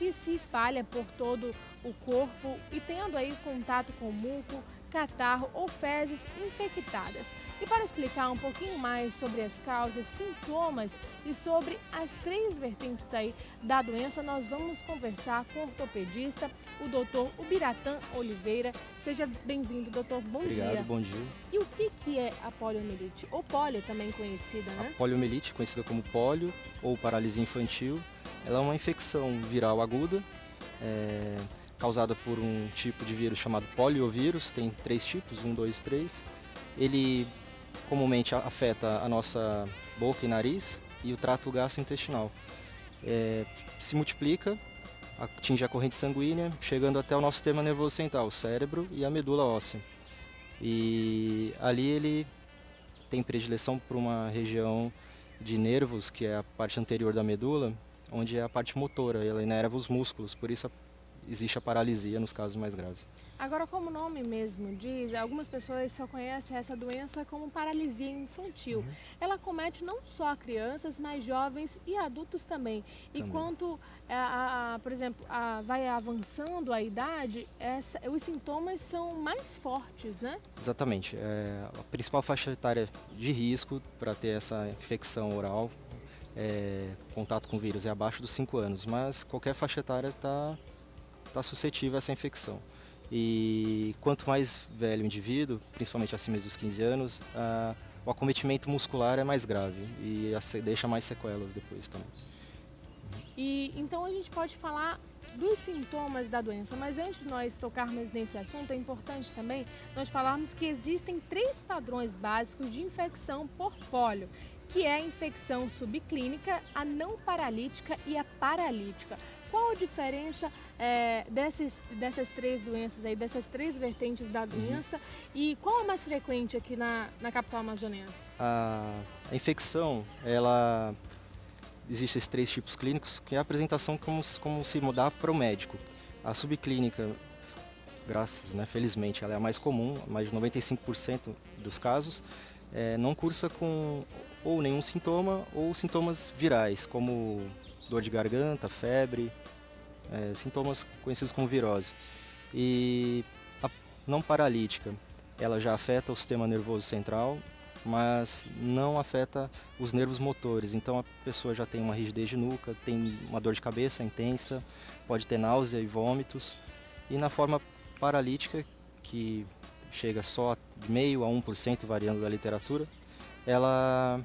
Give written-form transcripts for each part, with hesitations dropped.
que se espalha por todo o corpo e tendo aí contato com muco, catarro ou fezes infectadas. E para explicar um pouquinho mais sobre as causas, sintomas e sobre as três vertentes aí da doença, nós vamos conversar com o ortopedista, o doutor Ubiratã Oliveira. Seja bem-vindo, doutor. Bom dia. Obrigado, bom dia. E o que é a poliomielite? Ou polio também conhecida, né? A poliomielite, conhecida como polio ou paralisia infantil, ela é uma infecção viral aguda, causada por um tipo de vírus chamado poliovírus. Tem 3 tipos, 1, 2, 3. Ele comumente afeta a nossa boca e nariz e o trato gastrointestinal. Se multiplica, atinge a corrente sanguínea, chegando até o nosso sistema nervoso central, o cérebro e a medula óssea. E ali ele tem predileção por uma região de nervos, que é a parte anterior da medula, onde é a parte motora, ela inerva os músculos, por isso existe a paralisia nos casos mais graves. Agora, como o nome mesmo diz, algumas pessoas só conhecem essa doença como paralisia infantil. Ela comete não só crianças, mas jovens e adultos também. E quanto, por exemplo, vai avançando a idade, os sintomas são mais fortes, né? Exatamente. A principal faixa etária de risco para ter essa infecção oral, contato com vírus, é abaixo dos 5 anos, mas qualquer faixa etária está suscetível a essa infecção. E quanto mais velho o indivíduo, principalmente acima dos 15 anos, o acometimento muscular é mais grave e deixa mais sequelas depois também. E então a gente pode falar dos sintomas da doença, mas antes de nós tocarmos nesse assunto, é importante também nós falarmos que existem 3 padrões básicos de infecção por pólio, que é a infecção subclínica, a não paralítica e a paralítica. Qual a diferença dessas 3 doenças aí, dessas 3 vertentes da doença, e qual é mais frequente aqui na capital amazonense? A infecção, existem esses 3 tipos clínicos, que é a apresentação como se mudar para o médico. A subclínica, felizmente, ela é a mais comum, mais de 95% dos casos, não cursa com ou nenhum sintoma ou sintomas virais, como dor de garganta, febre, sintomas conhecidos como virose. E a não paralítica, ela já afeta o sistema nervoso central, mas não afeta os nervos motores. Então a pessoa já tem uma rigidez de nuca, tem uma dor de cabeça intensa, pode ter náusea e vômitos. E na forma paralítica, que chega só de 0,5% a 1%, variando da literatura, ela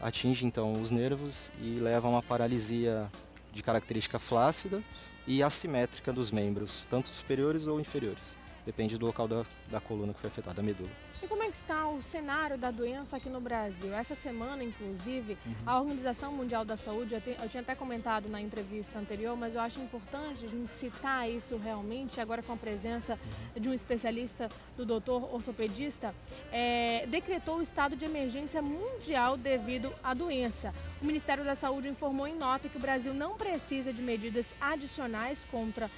atinge então os nervos e leva a uma paralisia de característica flácida e assimétrica dos membros, tanto superiores ou inferiores. Depende do local da coluna que foi afetada, da medula. E como é que está o cenário da doença aqui no Brasil? Essa semana, inclusive, a Organização Mundial da Saúde, eu tinha até comentado na entrevista anterior, mas eu acho importante a gente citar isso realmente, agora com a presença de um especialista, do doutor ortopedista, decretou o estado de emergência mundial devido à doença. O Ministério da Saúde informou em nota que o Brasil não precisa de medidas adicionais contra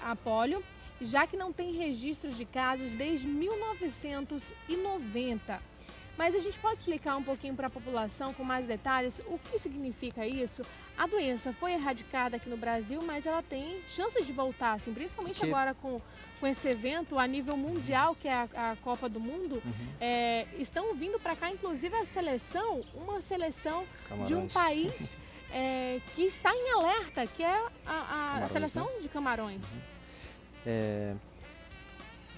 a polio, já que não tem registros de casos desde 1990. Mas a gente pode explicar um pouquinho para a população com mais detalhes o que significa isso? A doença foi erradicada aqui no Brasil, mas ela tem chances de voltar, assim, principalmente agora com esse evento a nível mundial, que é a Copa do Mundo. Estão vindo para cá, inclusive, uma seleção de um país que está em alerta, que é a seleção, né, de Camarões.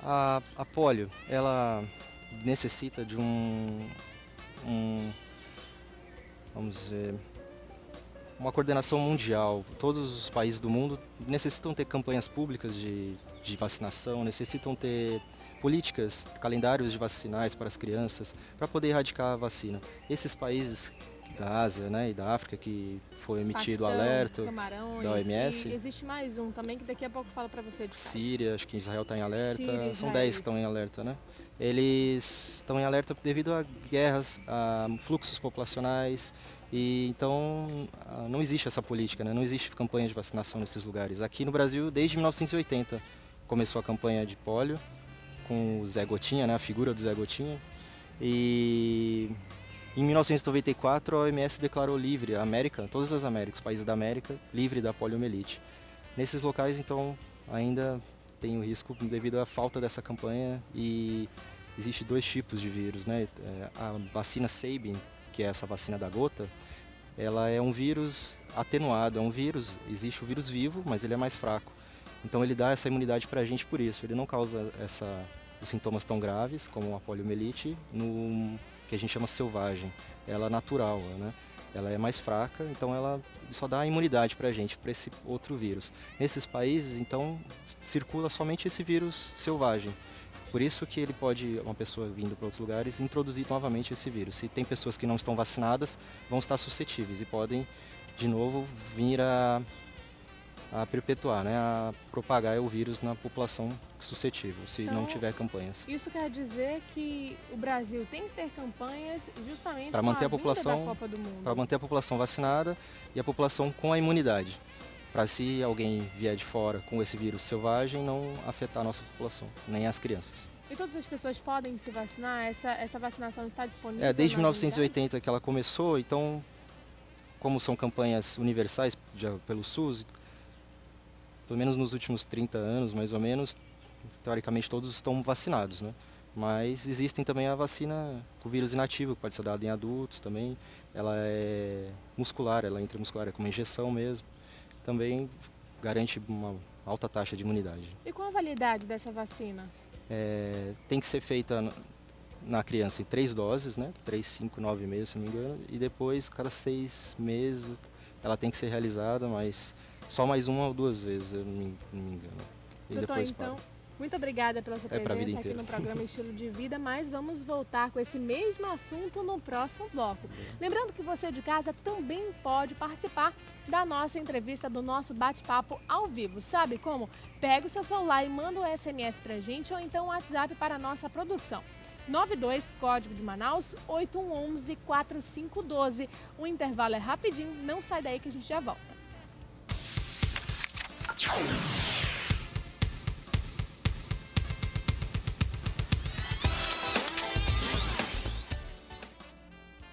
A polio, ela necessita de vamos dizer, uma coordenação mundial. Todos os países do mundo necessitam ter campanhas públicas de vacinação, necessitam ter políticas, calendários de vacinais para as crianças, para poder erradicar a vacina. Esses países da Ásia, né, e da África, que foi emitido o alerta Camarões, da OMS. E existe mais um também, que daqui a pouco eu falo para você de casa. Síria, acho que Israel está em alerta, Síria, são 10 que estão em alerta, né? Eles estão em alerta devido a guerras, a fluxos populacionais, e então não existe essa política, né? Não existe campanha de vacinação nesses lugares. Aqui no Brasil, desde 1980, começou a campanha de polio, com o Zé Gotinha, né, a figura do Zé Gotinha, e em 1994 a OMS declarou livre a América, todas as Américas, os países da América, livre da poliomielite. Nesses locais, então, ainda tem o risco devido à falta dessa campanha e existe 2 tipos de vírus, né? A vacina Sabin, que é essa vacina da gota, ela é um vírus atenuado, é um vírus, existe o vírus vivo, mas ele é mais fraco. Então ele dá essa imunidade para a gente por isso, ele não causa os sintomas tão graves como a poliomielite, no que a gente chama selvagem, ela é natural, né? Ela é mais fraca, então ela só dá imunidade para a gente, para esse outro vírus. Nesses países, então, circula somente esse vírus selvagem. Por isso que ele pode, uma pessoa vindo para outros lugares, introduzir novamente esse vírus. Se tem pessoas que não estão vacinadas, vão estar suscetíveis e podem, de novo, vir a perpetuar, né, a propagar o vírus na população suscetível, se não tiver campanhas. Isso quer dizer que o Brasil tem que ter campanhas justamente para manter com a vinda da Copa do Mundo. Para manter a população vacinada e a população com a imunidade. Para se alguém vier de fora com esse vírus selvagem, não afetar a nossa população, nem as crianças. E todas as pessoas podem se vacinar? Essa vacinação está disponível? Desde 1980 que ela começou, então, como são campanhas universais pelo SUS, pelo menos nos últimos 30 anos, mais ou menos, teoricamente todos estão vacinados, né? Mas existem também a vacina com vírus inativo, que pode ser dada em adultos também. Ela é muscular, ela é intramuscular, é como injeção mesmo. Também garante uma alta taxa de imunidade. E qual a validade dessa vacina? Tem que ser feita na criança em 3 doses, né? 3, 5, 9 meses, se não me engano. E depois, cada 6 meses, ela tem que ser realizada, mas só mais 1 ou 2 vezes, eu não me engano. E Doutor, depois então, muito obrigada pela sua presença aqui no programa Estilo de Vida, mas vamos voltar com esse mesmo assunto no próximo bloco. Lembrando que você de casa também pode participar da nossa entrevista, do nosso bate-papo ao vivo. Sabe como? Pega o seu celular e manda um SMS pra gente ou então um WhatsApp para a nossa produção. 92, código de Manaus, 8111-4512. O intervalo é rapidinho, não sai daí que a gente já volta.